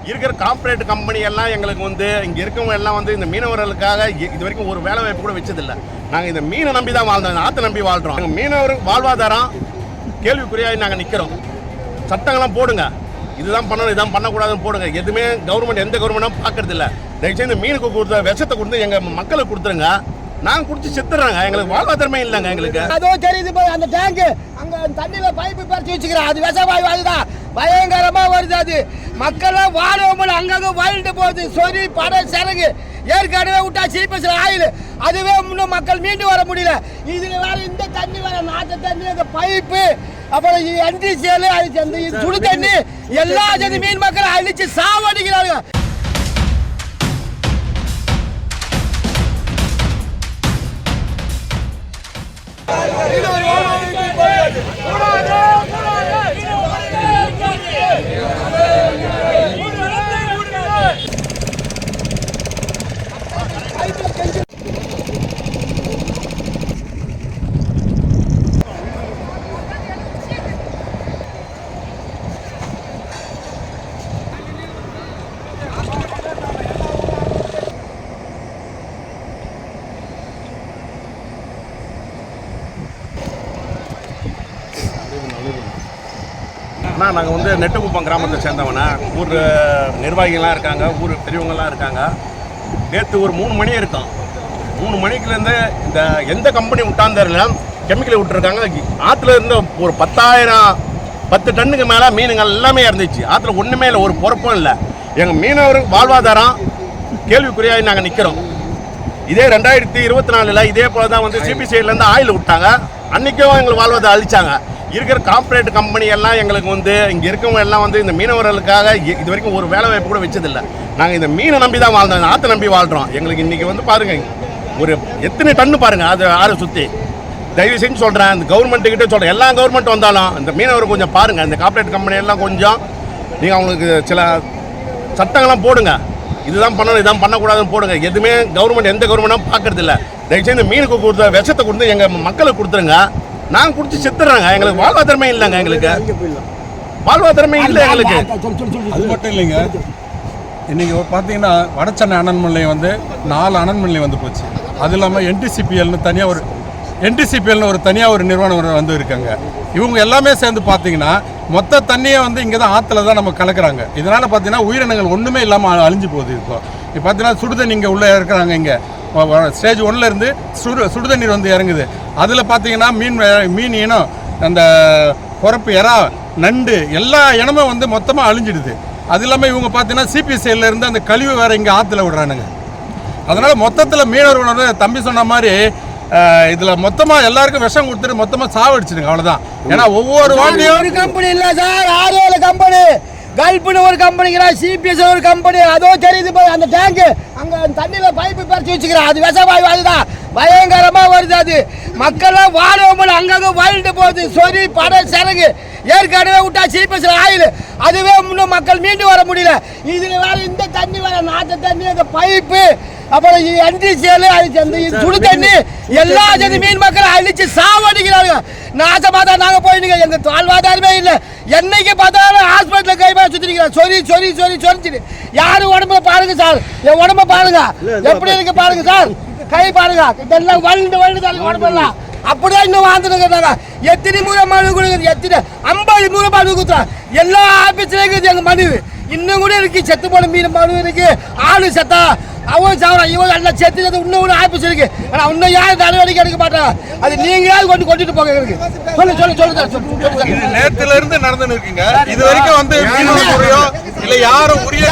இருக்கிற corporate company எல்லாம் எங்களுக்கு வந்து இங்கே இருக்கவங்க எல்லாம் வந்து இந்த மீனவர்களுக்காக இது வரைக்கும் ஒரு வேலை வாய்ப்பு கூட வச்சதில்லை. நாங்கள் இந்த மீனை நம்பி தான் வாழ்ந்தோம், ஆற்றை நம்பி வாழ்கிறோம். நாங்கள் மீனவர் வாழ்வாதாரம் கேள்விக்குறியாக நாங்கள் நிற்கிறோம். சட்டங்கள்லாம் போடுங்க, இதுதான் பண்ணணும் இதுதான் பண்ணக்கூடாதுன்னு போடுங்க. எதுவுமே கவர்மெண்ட் எந்த கவர்மெண்ட்டும் பார்க்கறதில்ல. தயவுசெய்து மீனுக்கு கொடுத்த விஷத்தை கொடுத்து எங்கள் மக்களுக்கு கொடுத்துருங்க. நாங்கள் குடிச்சு செத்துறாங்க, எங்களுக்கு வாழ்வாதாரமே இல்லைங்க. எங்களுக்கு அதோ தெரியுது அந்த டேங்கு அங்கே தண்ணியில பைப்பு பறிச்சு வச்சுக்கிறேன். அது விஷவாயு அதுதான் பயங்கரமா வருது. அது மக்கள்லாம் வாழவும் அங்கங்கே வாழ்ந்து போகுது. சொறி படை சரங்கு ஏற்கனவே விட்டா சீப்பஸ் ஆயில் அதுவே இன்னும் மக்கள் மீண்டு வர முடியல. இதுல வேற இந்த தண்ணி வர நாட்டு தண்ணி அந்த பைப்பு அப்புறம் NDCL அந்த சுடு தண்ணி எல்லா ஜன மீன் மக்கள் அழிச்சு சாவடிக்கிறாங்க. நாங்கள் வந்து நெட்டுக்குப்பம் கிராமத்தை சேர்ந்தவன ஊர் நிர்வாகிகள்லாம் இருக்காங்க, ஊர் பெரியவங்கள்லாம் இருக்காங்க. நேற்று ஒரு 3 மணி இருக்கும். 3 மணிக்குலேருந்து இந்த எந்த கம்பெனி விட்டாந்தரில் கெமிக்கலை விட்டுருக்காங்க. ஆற்றுல இருந்து ஒரு 10 டன்னுக்கு மேலே மீனுங்கள் எல்லாமே இருந்துச்சு. ஆற்றுல ஒன்றுமே இல்லை, ஒரு பொறுப்பும் இல்லை. எங்கள் மீனவர் வாழ்வாதாரம் கேள்விக்குறியாக நாங்கள் நிற்கிறோம். இதே 2024 இதே போல தான் வந்து CPCIலேருந்து ஆயில் விட்டாங்க. அன்றைக்கும் எங்களுக்கு வாழ்வாதாரம் அழிச்சாங்க. இருக்கிற கார்ப்பரேட் கம்பெனி எல்லாம் எங்களுக்கு வந்து இங்கே இருக்கவங்க எல்லாம் வந்து இந்த மீனவர்களுக்காக இது வரைக்கும் ஒரு வேலை வாய்ப்பு கூட வச்சதில்லை. நாங்கள் இந்த மீனை நம்பி தான் வாழ்ந்தோம், ஆற்றை நம்பி வாழ்கிறோம். எங்களுக்கு இன்றைக்கி வந்து பாருங்கள், ஒரு எத்தனை டன்னு பாருங்கள் அது ஆறை சுற்றி. தயவு செஞ்சு சொல்கிறேன், இந்த கவர்மெண்ட்டுக்கிட்டே சொல்கிறேன், எல்லா கவர்மெண்ட் வந்தாலும் இந்த மீனவர் கொஞ்சம் பாருங்கள். இந்த கார்ப்பரேட் கம்பெனி எல்லாம் கொஞ்சம் நீங்கள் அவங்களுக்கு சில சட்டங்கள்லாம் போடுங்க, இதுதான் பண்ணணும் இதுதான் பண்ணக்கூடாதுன்னு போடுங்க. எதுவுமே கவர்மெண்ட் எந்த கவர்மெண்ட்டும் பார்க்கறதில்ல. தயவுசெய்து மீனுக்கு கொடுத்த விஷத்தை கொடுத்து எங்கள் மக்களுக்கு கொடுத்துருங்க. நாங்கள் குடிச்சு செத்துறாங்க, எங்களுக்கு வாழ்வாதாரமே இல்லைங்க. எங்களுக்கு வாழ்வாதாரமே இல்லை எங்களுக்கு. அது மட்டும் இல்லைங்க, இன்றைக்கி பார்த்தீங்கன்னா வடச்சென்னை அனல் நிலையம் வந்து 4 அனல் நிலையம் வந்து போச்சு. அது இல்லாமல் NTCPLன்னு தனியாக ஒரு தனியாக ஒரு நிறுவனம் வந்து இருக்காங்க. இவங்க எல்லாமே சேர்ந்து பார்த்தீங்கன்னா மொத்த தண்ணியை வந்து இங்கே தான் ஆற்றுல தான் நம்ம கலக்கிறாங்க. இதனால் பார்த்தீங்கன்னா உயிரினங்கள் ஒன்றுமே இல்லாமல் அழிஞ்சு போகுது. இப்போ பார்த்தீங்கன்னா சுடுதண்ணி இங்கே உள்ளே இறக்குறாங்க. இங்கே ஸ்டேஜ் 1லேருந்து சுடுதண்ணீர் வந்து இறங்குது. அதில் பார்த்தீங்கன்னா மீன் இனம், அந்த பொறப்பு, எறா, நண்டு எல்லா இனமும் வந்து மொத்தமாக அழிஞ்சிடுது. அது இல்லாமல் இவங்க பார்த்தீங்கன்னா CPCIலேருந்து அந்த கழிவு வேறு இங்கே ஆற்றுல விடுறானுங்க. அதனால் மொத்தத்தில் மீனவர்கள் தம்பி சொன்ன மாதிரி இதில் மொத்தமாக எல்லாருக்கும் விஷம் கொடுத்துட்டு மொத்தமாக சாவடிச்சிடுங்க, அவ்வளோதான். ஏன்னா ஒவ்வொரு வாட்டியும் ஒரு கம்பெனி இல்லை சார், 6 கம்பெனி, கல்ஃப்னு ஒரு கம்பெனிங்கிறா, CPS ஒரு கம்பெனி. அதோ தெரியுது அந்த டேங்கு அங்கே தண்ணியில பைப்பு பறிச்சு வச்சுக்கிறேன். அது விஷவாயு அதுதான் பயங்கரமா வருது. அது மக்கள்லாம் வாழவும் அங்கங்கே வாழ்ந்து போகுது. சொறி படை சரங்கு ஏற்கனவே விட்டா சீப்பஸ் ஆயில் அதுவே இன்னும் மக்கள் மீண்டு வர முடியல. இதுல வேற இந்த தண்ணி வர நாட்டு தண்ணி அந்த பைப்பு அப்புறம் NDCL அந்த சுடு தண்ணி எல்லா ஜன மீன் மக்கள் அழிச்சு சாவடிக்கிறாங்க. நாசமா தான் நாங்கள் போயிடுங்க, எங்க வாழ்வாதாரமே இல்லை. என்னைக்கு பார்த்தாலும் ஹாஸ்பிட்டலில் கைமா சுற்றிருக்கிறோம். சொரிச்சிட்டு யாரும் உடம்புல பாருங்க சார், என் உடம்ப பாருங்க எப்படி இருக்கு பாருங்க சார், கை பாருங்க இதெல்லாம் வழுந்து தான் உடம்பெல்லாம் அப்படியே இன்னும் வாழ்ந்துருங்க. எத்தனை முறை மனு கொடுக்குறது, எத்தனை 50 முறை மனு கொடுத்துறோம். எல்லா ஆஃபீஸ்லையும் இருக்குது எங்கள் மனு. இன்னும் கூட இருக்கு, செத்து போன மீன் மனு இருக்கு, ஆளு செத்தா அவன் சாவறான், இவன் எல்லாம் செத்து இன்னும் கூட ஆஃபீஸ் இருக்கு. ஆனால் இன்னும் யாரும் நடவடிக்கை எடுக்க மாட்டாங்க. அது நீங்களாவது கொண்டுட்டு போக இருக்கு. சொல்லு. இது நேரத்துல இருந்து நடந்துன்னு இருக்குங்க. இது வரைக்கும் வந்து இல்ல யாரும் உரிய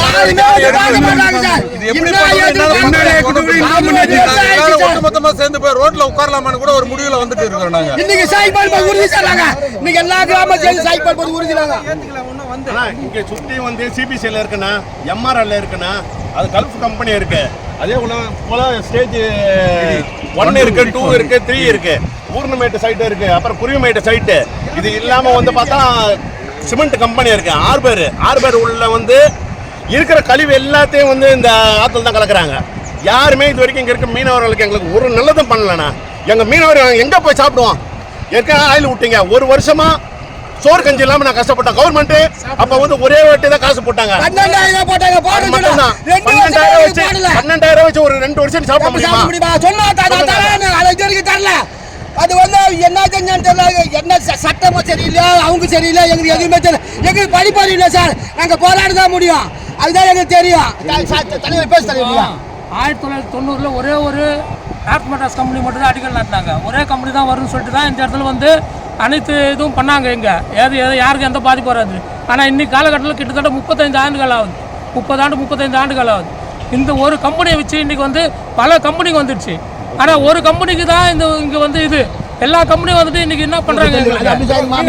ஒட்டுமொத்தமா சேர்ந்து போய் ரோட்ல உட்காரலாமான்னு கூட ஒரு முடிவுல வந்துட்டு இருக்கிறோம் நாங்க. இன்னைக்கு சைக்கிள் உறுதி சாராங்க, இன்னைக்கு எல்லா கிராம சேர்ந்து சைக்கிள் உறுதினாங்க. இங்க சுத்தி வந்து CPCIல இருக்குன்னா, MRL இருக்குன்னா, அது கல்ஃப் கம்பெனி இருக்கு. அதே போல ஸ்டேஜ் 1 இருக்கு, 2 இருக்கு, 3 இருக்கு, ஊர்னமேட்டு சைட்டு இருக்கு, அப்புறம் குருவிமேட்டு சைட்டு. இது இல்லாம வந்து பார்த்தா சிமெண்ட் கம்பெனி இருக்கு. ஆர்பர் உள்ள வந்து இருக்கிற கழிவு எல்லாத்தையும் வந்து இந்த ஆற்றுல தான் கலக்குறாங்க. யாருமே இது வரைக்கும் இங்கே இருக்க மீனவர்களுக்கு எங்களுக்கு ஒரு நல்லதும் பண்ணலண்ணா. எங்கள் மீனவர் எங்கே போய் சாப்பிடுவோம்? ஏற்கனவே ஆயில் விட்டீங்க, 1 வருஷமா சோறு கஞ்சி இல்லாம நான் கஷ்டப்பட்டேன். கவர்மெண்ட் அப்ப வந்து ஒரே வாட்டி தான் காசு போட்டாங்க. 12,000 போட்டாங்க. அது மட்டும்தான். 12,000 வச்சு ஒரு 2 வருஷம் சாப்பிட முடியுமா? சொன்னா அதை இது வரைக்கும் தரல. அது வந்து என்ன செஞ்சான்னு தெரியல. என்ன சட்டமும் சரியில்லை, அவங்க சரியில்லை, எங்களுக்கு எதுவுமே தெரியல. எங்களுக்கு படிப்பாரு இல்லை சார், நாங்கள் போராட தான் முடியும். அதுதான் எங்களுக்கு தெரியும். தலைவர் பேச தெரியும். 1990 ஒரே ஒரு ஆர்ட் மோட்டார்ஸ் கம்பெனி மட்டும் தான் அடிக்கல் நாட்டினாங்க. ஒரே கம்பெனி தான் வரும்னு சொல்லிட்டு தான் இந்த இடத்துல வந்து அனைத்து இதுவும் பண்ணாங்க. இங்கே யாருக்கும் எந்த பாதிப்பு வராது. ஆனால் இன்னைக்கு காலகட்டத்தில் கிட்டத்தட்ட 35 ஆண்டுகள் ஆகுது. 35 ஆண்டுகள் ஆகுது. இந்த ஒரு கம்பெனியை வச்சு இன்றைக்கி வந்து பல கம்பெனிங்க வந்துடுச்சு. ஆனால் ஒரு கம்பெனிக்கு தான் இங்கே வந்து இது எல்லா கம்பெனியும் வந்துட்டு இன்றைக்கி என்ன பண்ணுறாங்க,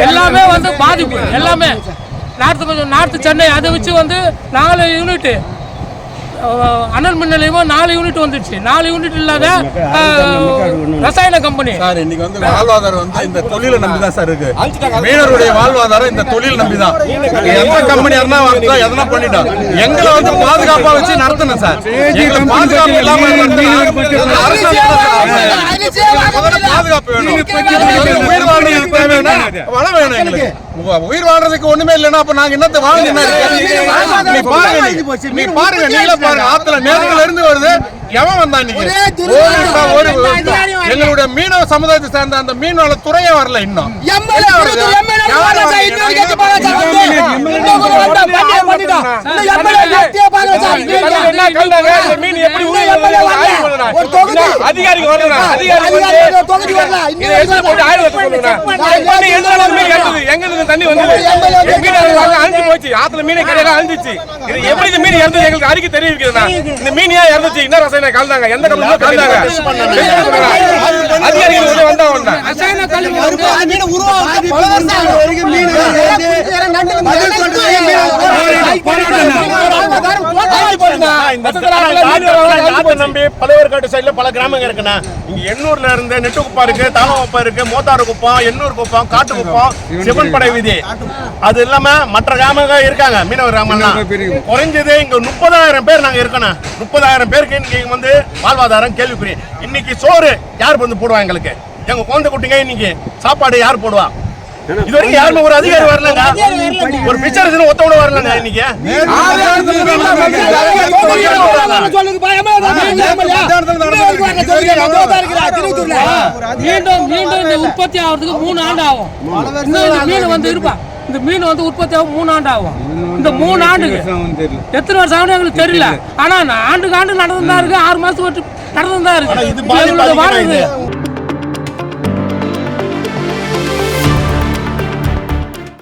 எல்லாமே வந்து பாதிப்பு. எல்லாமே நார்த்து சென்னை அதை வச்சு வந்து 4 யூனிட்டு அனல் மின் நிலையமும் 4 யூனிட் வந்துடுச்சு. 4 யூனிட் இல்லாத ரசாயன கம்பெனி சார். இன்னைக்கு வந்து வாழ்வாதாரம் வந்து இந்த தொழிலை நம்பி தான் சார் இருக்கு. மீனவருடைய வாழ்வாதாரம் இந்த தொழில் நம்பி தான். எந்த கம்பெனி இருந்தா வரலாம், எதனா பண்ணிட்டோம். எங்களை வந்து பாதுகாப்பா வச்சு நடத்தணும் சார். எங்களை பாதுகாப்பு இல்லாம பாதுகாப்பு வேணும். உயிர் வாழ்றதுக்கு தேவையான வளம் வேணும் எங்களுக்கு. உயிர் வாழ்றதுக்கு ஒண்ணுமே இல்லைன்னா அப்ப நாங்க என்னத்தை வாழ்ந்து நீ பாருங்க, நீங்களே பாருங்க. ஆத்துல நேரத்துல இருந்து வருது. எவன் வந்தா எங்களுடைய மீனவ சமுதாயத்தை சேர்ந்த அந்த மீனவள துறையே வரல இன்னும். தண்ணி வந்து ஆத்துல மீனை கிடையாது அழிஞ்சிச்சு. எப்படி இந்த மீன் இறந்தது எங்களுக்கு அறிக்கை தெரிவிக்கிறதா? இந்த மீன் ஏன் இறந்துச்சு? என்ன ரசாயன கலந்தாங்க? எந்த கம்பெனில கலந்தாங்க? அதிகாரிகள் உள்ள வந்தா ஒண்ணா ரசாயன கலந்து மீன் உருவாக்கி பல வருஷம் வரைக்கும் மீன் நம்பி பழையர்காட்டு சைடுல பல கிராமங்கள் இருக்குண்ணா. இங்க எண்ணூர்ல இருந்து நெட்டுக்குப்பா இருக்கு, தாளவப்பா இருக்கு, மோத்தாறு குப்பம், எண்ணூர் குப்பம், காட்டு குப்பம், சிவன்படை வீதி, அது இல்லாம மற்ற கிராமங்கள் இருக்காங்க. மீனவர் கிராமம்லாம் குறைஞ்சது இங்க 30,000 பேர் நாங்க இருக்கணும். 30,000 பேருக்கு இன்னைக்கு வந்து வாழ்வாதாரம் கேள்விக்குறி. இன்னைக்கு சோறு யார் வந்து போடுவா? எங்களுக்கு எங்க குழந்தை குட்டிங்க இன்னைக்கு சாப்பாடு யார் போடுவா? இது வரைக்கும் யாருமே ஒரு அதிகாரி வரலங்க. ஒரு பிக்சர் ஒத்தவன வரலங்க. இன்னைக்கு மீண்டும் இந்த உற்பத்தி ஆகிறதுக்கு 3 ஆண்டு ஆகும். மீன் வந்து இருப்பா, இந்த மீன் வந்து உற்பத்தி ஆகும் 3 ஆண்டு ஆகும். இந்த 3 ஆண்டுக்கு எத்தனை வருஷம் ஆகும் எங்களுக்கு தெரியல. ஆனா ஆண்டுக்கு ஆண்டு நடந்துதான் இருக்கு. 6 மாசத்துக்கு நடந்துதான் இருக்கு.